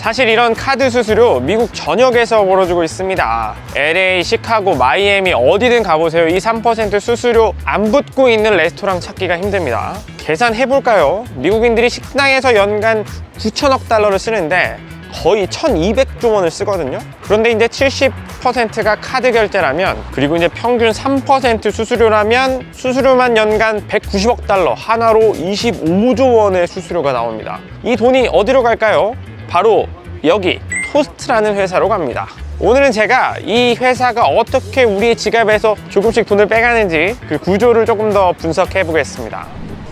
사실 이런 카드 수수료 미국 전역에서 벌어지고 있습니다. LA, 시카고, 마이애미 어디든 가보세요. 이 3% 수수료 안 붙고 있는 레스토랑 찾기가 힘듭니다. 계산해볼까요? 미국인들이 식당에서 연간 9천억 달러를 쓰는데 거의 1200조 원을 쓰거든요. 그런데 이제 70%가 카드 결제라면, 그리고 이제 평균 3% 수수료라면 수수료만 연간 190억 달러, 하나로 25조 원의 수수료가 나옵니다. 이 돈이 어디로 갈까요? 바로 여기 토스트라는 회사로 갑니다. 오늘은 제가 이 회사가 어떻게 우리의 지갑에서 조금씩 돈을 빼가는지 그 구조를 조금 더 분석해 보겠습니다.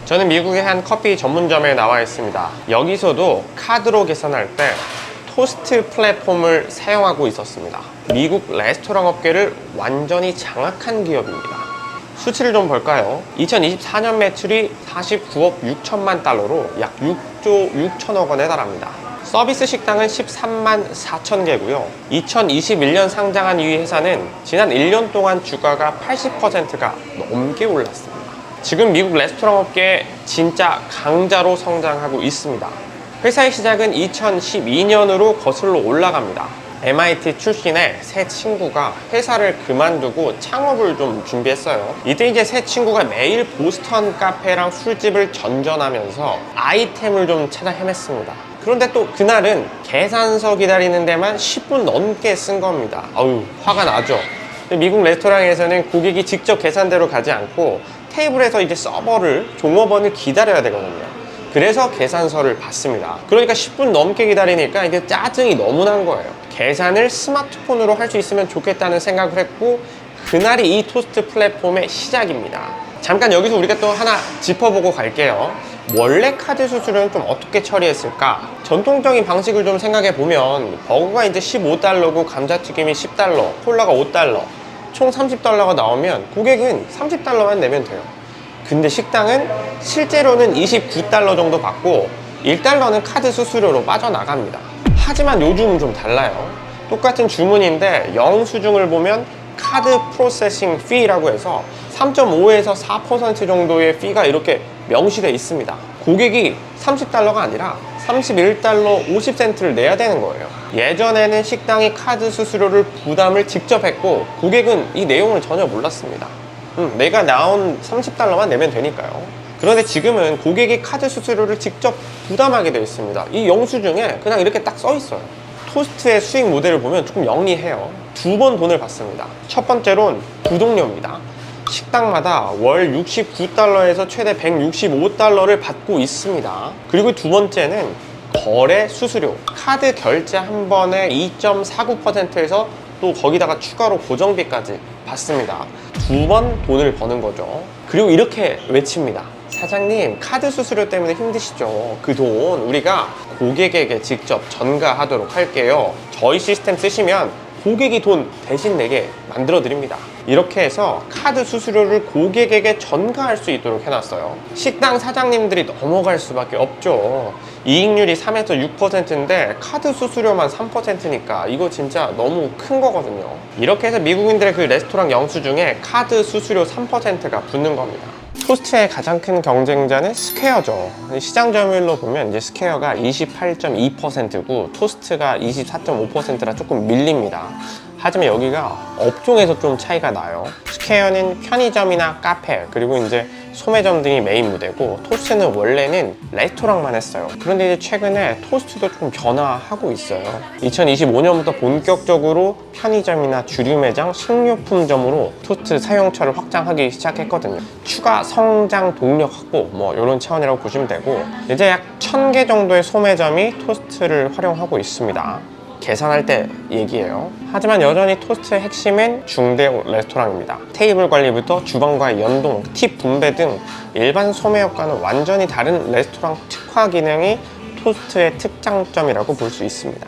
저는 미국의 한 커피 전문점에 나와 있습니다. 여기서도 카드로 계산할 때 토스트 플랫폼을 사용하고 있었습니다. 미국 레스토랑 업계를 완전히 장악한 기업입니다. 수치를 좀 볼까요? 2024년 매출이 49억 6천만 달러로 약 6조 6천억 원에 달합니다. 서비스 식당은 13만 4천 개고요. 2021년 상장한 이 회사는 지난 1년 동안 주가가 80%가 넘게 올랐습니다. 지금 미국 레스토랑 업계의 진짜 강자로 성장하고 있습니다. 회사의 시작은 2012년으로 거슬러 올라갑니다. MIT 출신의 새 친구가 회사를 그만두고 창업을 좀 준비했어요. 이때 이제 새 친구가 매일 보스턴 카페랑 술집을 전전하면서 아이템을 좀 찾아 헤맸습니다. 그런데 또 그날은 계산서 기다리는 데만 10분 넘게 쓴 겁니다. 아유, 화가 나죠. 미국 레스토랑에서는 고객이 직접 계산대로 가지 않고 테이블에서 이제 서버를, 종업원을 기다려야 되거든요. 그래서 계산서를 받습니다. 그러니까 10분 넘게 기다리니까 이게 짜증이 너무 난 거예요. 계산을 스마트폰으로 할 수 있으면 좋겠다는 생각을 했고, 그날이 이 토스트 플랫폼의 시작입니다. 잠깐 여기서 우리가 또 하나 짚어보고 갈게요. 원래 카드 수수료는 좀 어떻게 처리했을까? 전통적인 방식을 좀 생각해 보면 버거가 이제 15달러고 감자튀김이 10달러, 콜라가 5달러, 총 30달러가 나오면 고객은 30달러만 내면 돼요. 근데 식당은 실제로는 29달러 정도 받고 1달러는 카드 수수료로 빠져나갑니다. 하지만 요즘은 좀 달라요. 똑같은 주문인데 영수증을 보면 카드 프로세싱 피라고 해서 3.5에서 4% 정도의 피가 이렇게 명시되어 있습니다. 고객이 30달러가 아니라 31달러 50센트를 내야 되는 거예요. 예전에는 식당이 카드 수수료를 부담을 직접 했고 고객은 이 내용을 전혀 몰랐습니다. 내가 나온 30달러만 내면 되니까요. 그런데 지금은 고객이 카드 수수료를 직접 부담하게 되어 있습니다. 이 영수증에 그냥 이렇게 딱 써 있어요. 토스트의 수익 모델을 보면 조금 영리해요. 두 번 돈을 받습니다. 첫 번째로는 구독료입니다. 식당마다 월 69달러에서 최대 165달러를 받고 있습니다. 그리고 두 번째는 거래 수수료. 카드 결제 한 번에 2.49%에서 또 거기다가 추가로 고정비까지 받습니다. 두 번 돈을 버는 거죠. 그리고 이렇게 외칩니다. 사장님, 카드 수수료 때문에 힘드시죠? 그 돈 우리가 고객에게 직접 전가하도록 할게요. 저희 시스템 쓰시면 고객이 돈 대신 내게 만들어 드립니다. 이렇게 해서 카드 수수료를 고객에게 전가할 수 있도록 해놨어요. 식당 사장님들이 넘어갈 수밖에 없죠. 이익률이 3에서 6%인데 카드 수수료만 3%니까 이거 진짜 너무 큰 거거든요. 이렇게 해서 미국인들의 그 레스토랑 영수증에 카드 수수료 3%가 붙는 겁니다. 토스트의 가장 큰 경쟁자는 스퀘어죠. 시장 점유율로 보면 이제 스퀘어가 28.2%고 토스트가 24.5%라 조금 밀립니다. 하지만 여기가 업종에서 좀 차이가 나요. 스퀘어는 편의점이나 카페, 그리고 이제 소매점 등이 메인 무대고, 토스트는 원래는 레스토랑만 했어요. 그런데 이제 최근에 토스트도 좀 변화하고 있어요. 2025년부터 본격적으로 편의점이나 주류 매장, 식료품점으로 토스트 사용처를 확장하기 시작했거든요. 추가 성장 동력 확보, 뭐 이런 차원이라고 보시면 되고, 이제 약 1000개 정도의 소매점이 토스트를 활용하고 있습니다. 계산할 때 얘기예요. 하지만 여전히 토스트의 핵심은 중대형 레스토랑입니다. 테이블 관리부터 주방과의 연동, 팁 분배 등 일반 소매업과는 완전히 다른 레스토랑 특화 기능이 토스트의 특장점이라고 볼 수 있습니다.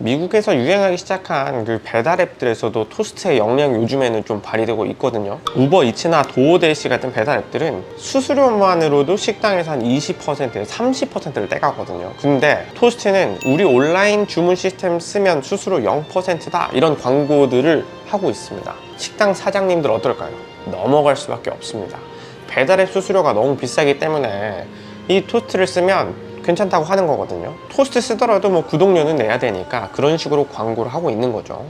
미국에서 유행하기 시작한 그 배달 앱들에서도 토스트의 역량이 요즘에는 좀 발휘되고 있거든요. 우버이츠나 도어데이시 같은 배달 앱들은 수수료만으로도 식당에서 한 20%에서 30%를 떼가거든요. 근데 토스트는 우리 온라인 주문 시스템 쓰면 수수료 0%다 이런 광고들을 하고 있습니다. 식당 사장님들 어떨까요? 넘어갈 수밖에 없습니다. 배달앱 수수료가 너무 비싸기 때문에 이 토스트를 쓰면 괜찮다고 하는 거거든요. 토스트 쓰더라도 뭐 구독료는 내야 되니까 그런 식으로 광고를 하고 있는 거죠.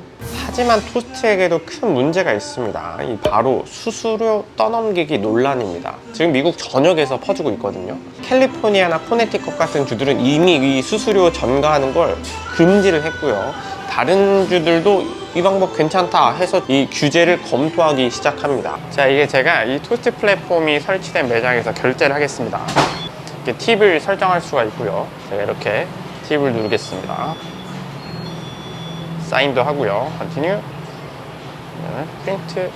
하지만 토스트에게도 큰 문제가 있습니다. 이 바로 수수료 떠넘기기 논란입니다. 지금 미국 전역에서 퍼지고 있거든요. 캘리포니아나 코네티컷 같은 주들은 이미 이 수수료 전가하는 걸 금지를 했고요. 다른 주들도 이 방법 괜찮다 해서 이 규제를 검토하기 시작합니다. 자, 이게 제가 이 토스트 플랫폼이 설치된 매장에서 결제를 하겠습니다. 이렇게 팁을 설정할 수가 있고요. 제가 이렇게 팁을 누르겠습니다. 사인도 하고요. 컨티뉴. 프린트.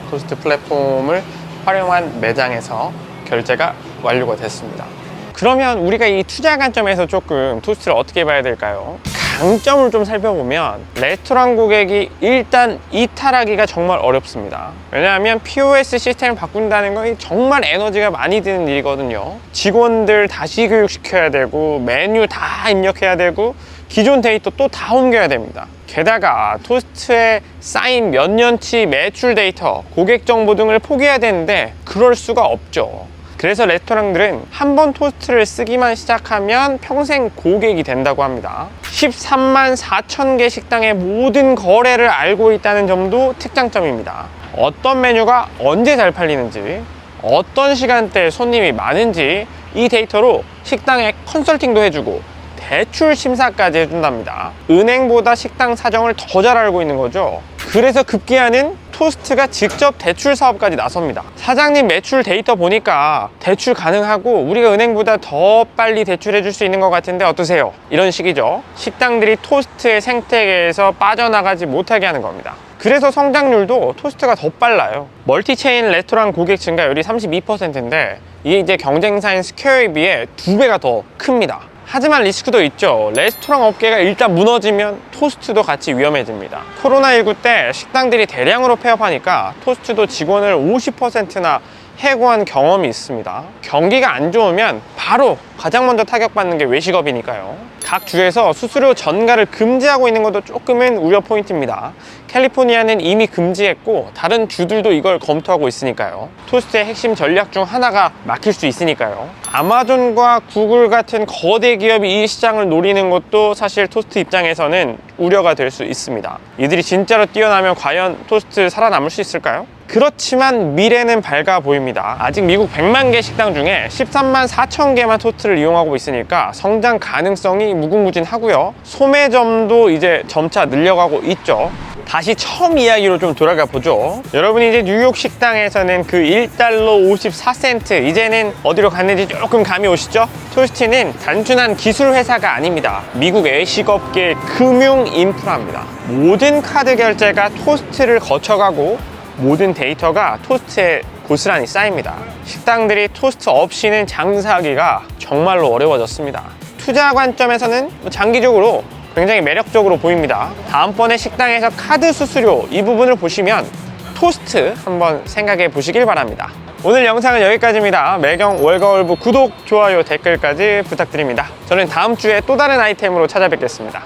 토스트 플랫폼을 활용한 매장에서 결제가 완료가 됐습니다. 그러면 우리가 이 투자 관점에서 조금 토스트를 어떻게 봐야 될까요? 강점을 좀 살펴보면 레스토랑 고객이 일단 이탈하기가 정말 어렵습니다. 왜냐하면 POS 시스템을 바꾼다는 건 정말 에너지가 많이 드는 일이거든요. 직원들 다시 교육시켜야 되고 메뉴 다 입력해야 되고 기존 데이터 또 다 옮겨야 됩니다. 게다가 토스트에 쌓인 몇 년치 매출 데이터, 고객 정보 등을 포기해야 되는데 그럴 수가 없죠. 그래서 레스토랑들은 한 번 토스트를 쓰기만 시작하면 평생 고객이 된다고 합니다. 13만 4천 개 식당의 모든 거래를 알고 있다는 점도 특장점입니다. 어떤 메뉴가 언제 잘 팔리는지, 어떤 시간대에 손님이 많은지 이 데이터로 식당에 컨설팅도 해주고 대출 심사까지 해준답니다. 은행보다 식당 사정을 더 잘 알고 있는 거죠. 그래서 급기야는 토스트가 직접 대출 사업까지 나섭니다. 사장님 매출 데이터 보니까 대출 가능하고 우리가 은행보다 더 빨리 대출해 줄 수 있는 것 같은데 어떠세요? 이런 식이죠. 식당들이 토스트의 생태계에서 빠져나가지 못하게 하는 겁니다. 그래서 성장률도 토스트가 더 빨라요. 멀티체인 레스토랑 고객 증가율이 32%인데 이게 이제 경쟁사인 스퀘어에 비해 2배가 더 큽니다. 하지만 리스크도 있죠. 레스토랑 업계가 일단 무너지면 토스트도 같이 위험해집니다. 코로나19 때 식당들이 대량으로 폐업하니까 토스트도 직원을 50%나 해고한 경험이 있습니다. 경기가 안 좋으면 바로 가장 먼저 타격받는 게 외식업이니까요. 각 주에서 수수료 전가를 금지하고 있는 것도 조금은 우려 포인트입니다. 캘리포니아는 이미 금지했고 다른 주들도 이걸 검토하고 있으니까요. 토스트의 핵심 전략 중 하나가 막힐 수 있으니까요. 아마존과 구글 같은 거대 기업이 이 시장을 노리는 것도 사실 토스트 입장에서는 우려가 될 수 있습니다. 이들이 진짜로 뛰어나면 과연 토스트 살아남을 수 있을까요? 그렇지만 미래는 밝아 보입니다. 아직 미국 100만 개 식당 중에 13만 4천 개만 토스트를 이용하고 있으니까 성장 가능성이 무궁무진하고요. 소매점도 이제 점차 늘려가고 있죠. 다시 처음 이야기로 좀 돌아가 보죠. 여러분이 이제 뉴욕 식당에서는 그 1달러 54센트 이제는 어디로 갔는지 조금 감이 오시죠? 토스트는 단순한 기술 회사가 아닙니다. 미국 외식업계의 금융 인프라입니다. 모든 카드 결제가 토스트를 거쳐가고 모든 데이터가 토스트에 고스란히 쌓입니다. 식당들이 토스트 없이는 장사하기가 정말로 어려워졌습니다. 투자 관점에서는 장기적으로 굉장히 매력적으로 보입니다. 다음번에 식당에서 카드 수수료 이 부분을 보시면 토스트 한번 생각해 보시길 바랍니다. 오늘 영상은 여기까지입니다. 매경 월가월부 구독, 좋아요, 댓글까지 부탁드립니다. 저는 다음 주에 또 다른 아이템으로 찾아뵙겠습니다.